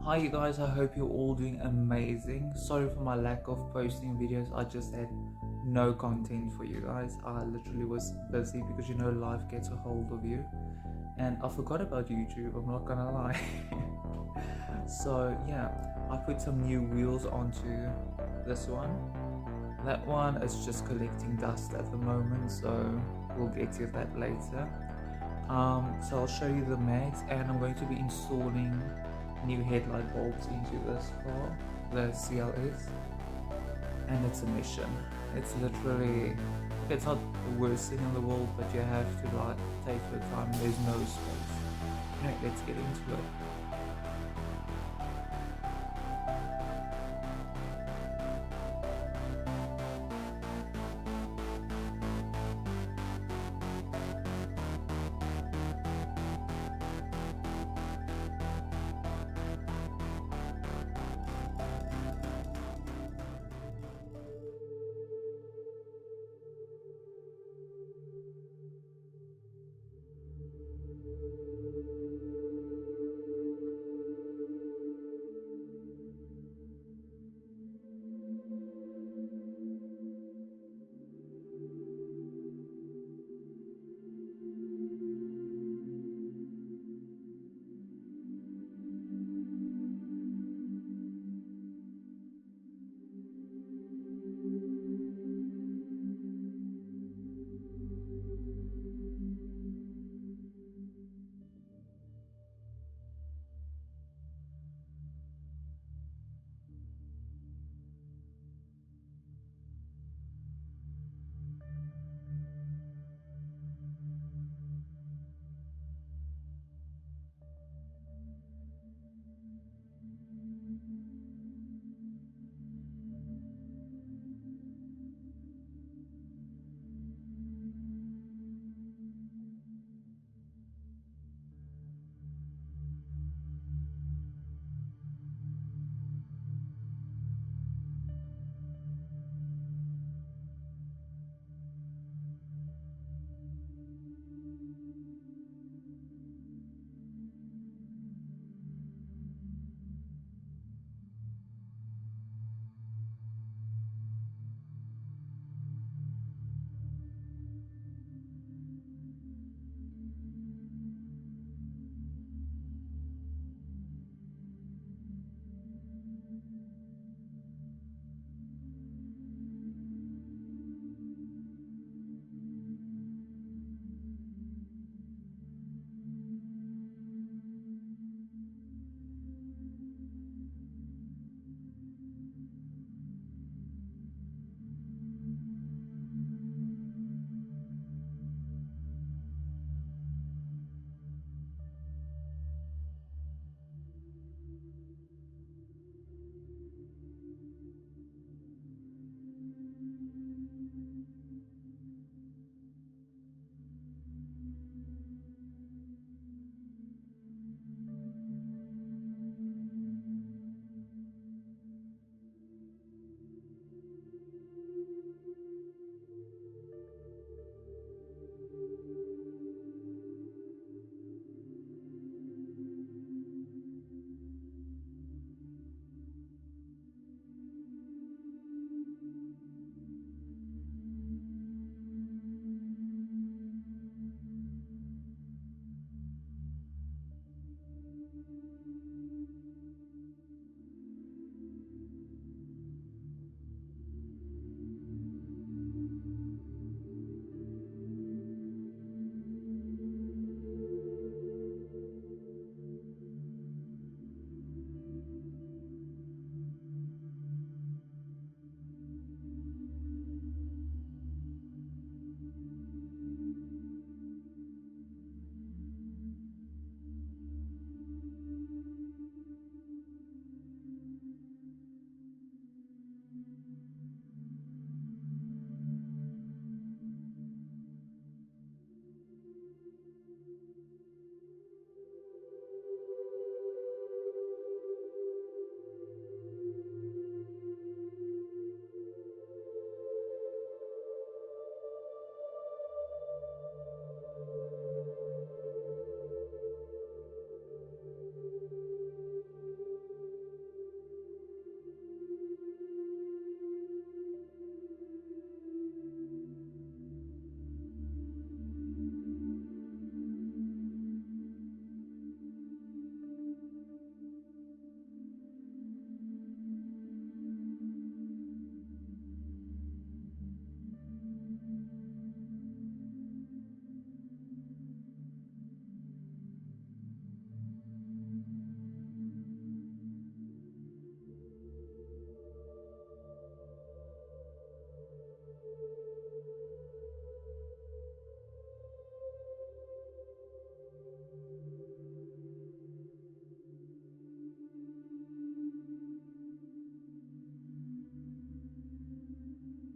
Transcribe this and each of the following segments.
Hi you guys, I hope you're all doing amazing. Sorry for my lack of posting videos. I just had no content for you guys. I literally was busy because you know life gets a hold of you. And I forgot about YouTube, I'm not gonna lie. So yeah, I put some new wheels onto this one. That one is just collecting dust at the moment, so we'll get to that later. So I'll show you the mags, and I'm going to be installing new headlight bulbs into this car, the CLS, and it's a mission. It's literally, it's not the worst thing in the world, but you have to like take your time. There's no space. Right, let's get into it.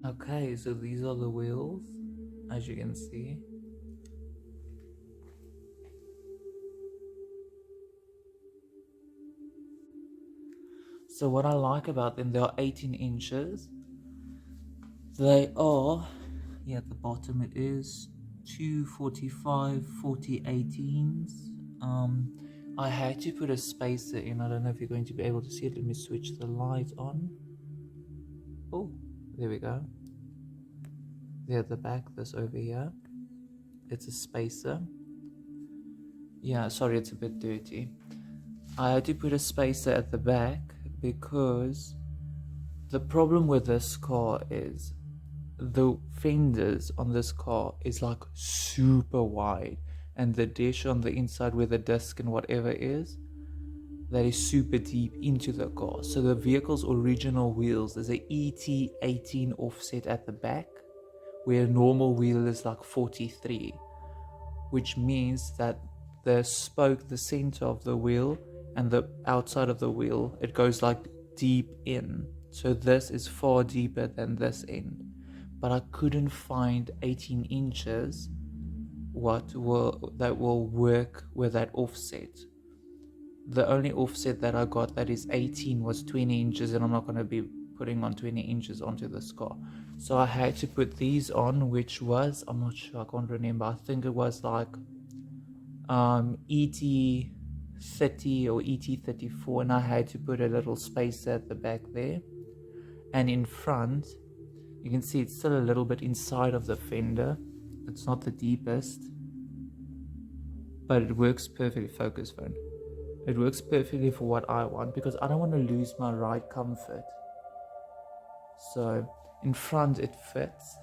Okay, so these are the wheels, as you can see. So what I like about them, they are 18 inches. They are, yeah, at the bottom it is 245 40/18s. I had to put a spacer in. I don't know if you're going to be able to see it. Let me switch the light on. Oh, there we go. There at the back, this over here. It's a spacer. Yeah, sorry, it's a bit dirty. I had to put a spacer at the back because the problem with this car is the fenders on this car is like super wide, and the dish on the inside where the disc and whatever is, that is super deep into the car. So the vehicle's original wheels, there's a ET18 offset at the back, where a normal wheel is like 43, which means that the spoke, the center of the wheel and the outside of the wheel, it goes like deep in. So this is far deeper than this end. But I couldn't find 18 inches that will work with that offset. The only offset that I got that is 18 was 20 inches, and I'm not going to be putting on 20 inches onto this car. So I had to put these on, which was, I'm not sure, I can't remember. I think it was like ET30 or ET34, and I had to put a little spacer at the back there. And in front, you can see it's still a little bit inside of the fender. It's not the deepest, but it works perfectly. Focus phone. It works perfectly for what I want, because I don't want to lose my ride comfort. So in front it fits.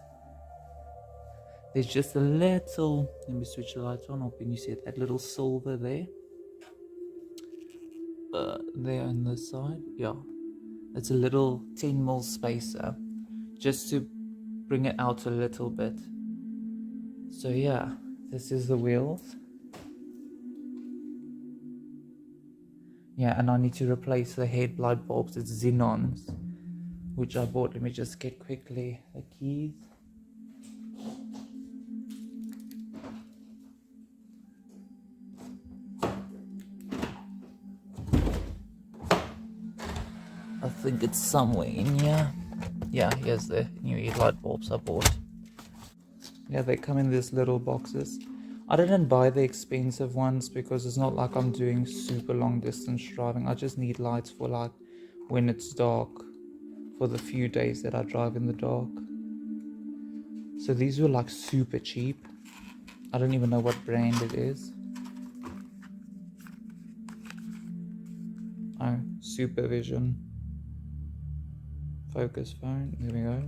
There's just a little, let me switch the lights on, or can you see it, that little silver there? There on this side, yeah. It's a little 10mm spacer, just to bring it out a little bit. So yeah, this is the wheels. Yeah, and I need to replace the headlight bulbs. It's Xenons, which I bought. Let me just get quickly the keys. I think it's somewhere in here. Yeah, here's the new headlight bulbs I bought. Yeah, they come in these little boxes. I didn't buy the expensive ones because it's not like I'm doing super long distance driving. I just need lights for like when it's dark, for the few days that I drive in the dark. So these were like super cheap. I don't even know what brand it is. Oh, Supervision. Focus phone, there we go.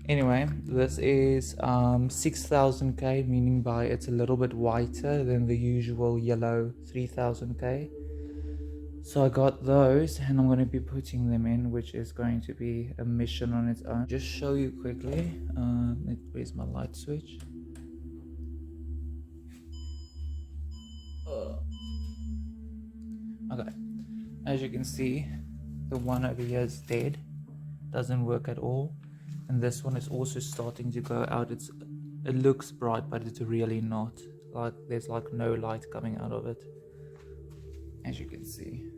Anyway, this is 6000K, meaning by it's a little bit whiter than the usual yellow 3000K. So I got those, and I'm going to be putting them in, which is going to be a mission on its own. Just show you quickly. Where's my light switch? Okay, as you can see, the one over here is dead, doesn't work at all. And this one is also starting to go out. It looks bright, but it's really not. Like there's like no light coming out of it, as you can see.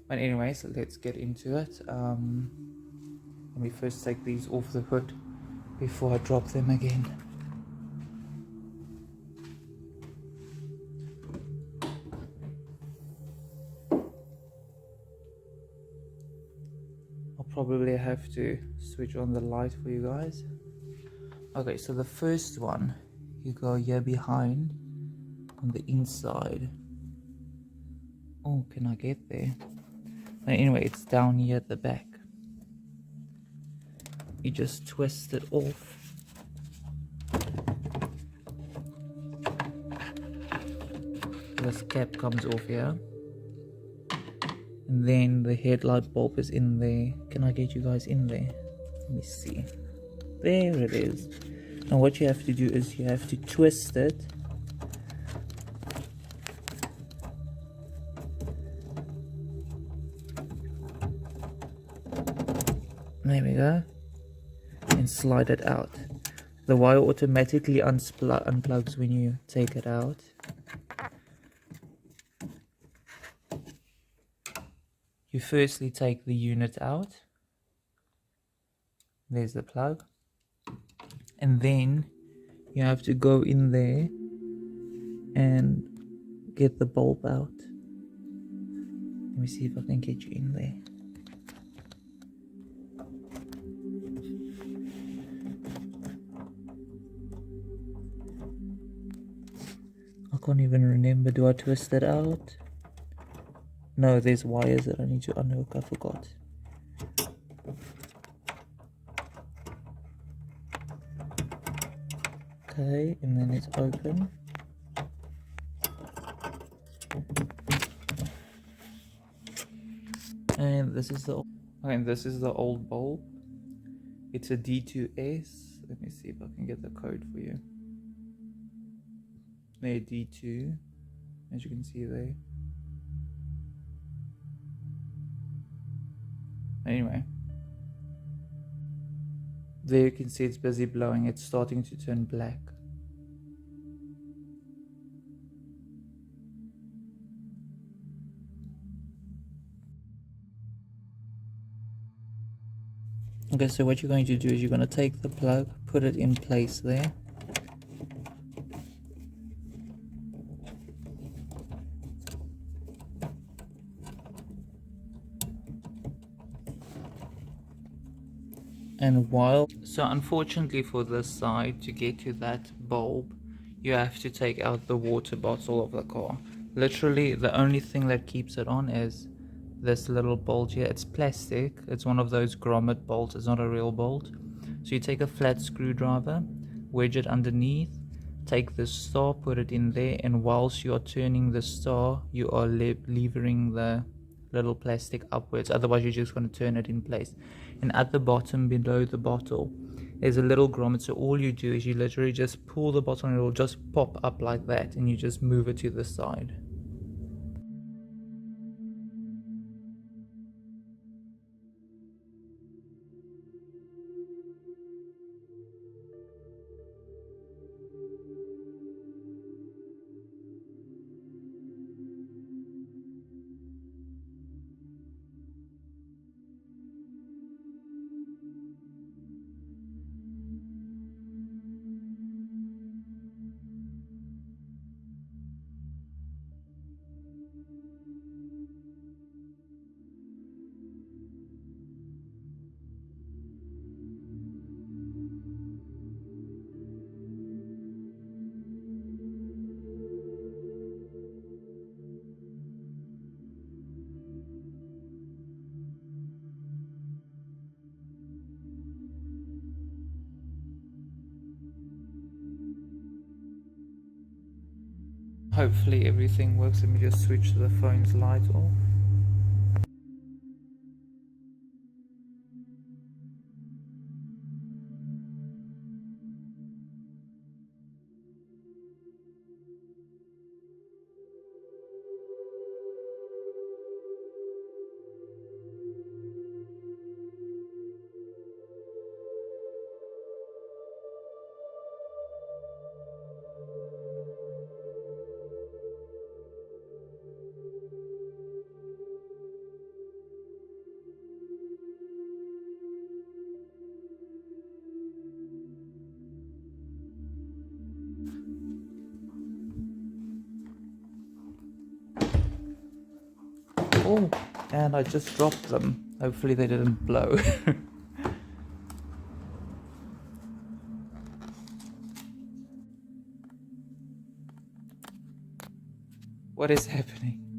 But anyway, so let's get into it. Let me first take these off the hood before I drop them again. Probably have to switch on the light for you guys. Okay, so the first one, you go here behind on the inside. Oh, can I get there? But anyway, it's down here at the back. You just twist it off. This cap comes off here. And then the headlight bulb is in there. Can I get you guys in there? Let me see. There it is. Now what you have to do is you have to twist it. There we go. And slide it out. The wire automatically unplugs when you take it out. You firstly take the unit out. There's the plug. And then you have to go in there and get the bulb out. Let me see if I can get you in there. I can't even remember. Do I twist it out? No, there's wires that I need to unhook. I forgot. Okay, and then it's open. And this is the old bulb. It's a D2S. Let me see if I can get the code for you. There, D2, as you can see there. Anyway, there you can see it's busy blowing. It's starting to turn black. Okay, so what you're going to do is you're going to take the plug, put it in place there. And so unfortunately for this side, to get to that bulb, you have to take out the water bottle of the car. Literally, the only thing that keeps it on is this little bolt here. It's plastic. It's one of those grommet bolts. It's not a real bolt. So you take a flat screwdriver, wedge it underneath, take the star, put it in there, and whilst you are turning the star, you are levering the little plastic upwards. Otherwise, you're just going to turn it in place. And at the bottom, below the bottle, there's a little grommet. So all you do is you literally just pull the bottle and it will just pop up like that, and you just move it to the side. Hopefully everything works. Let me just switch the phone's light off. Oh, and I just dropped them. Hopefully they didn't blow. What is happening?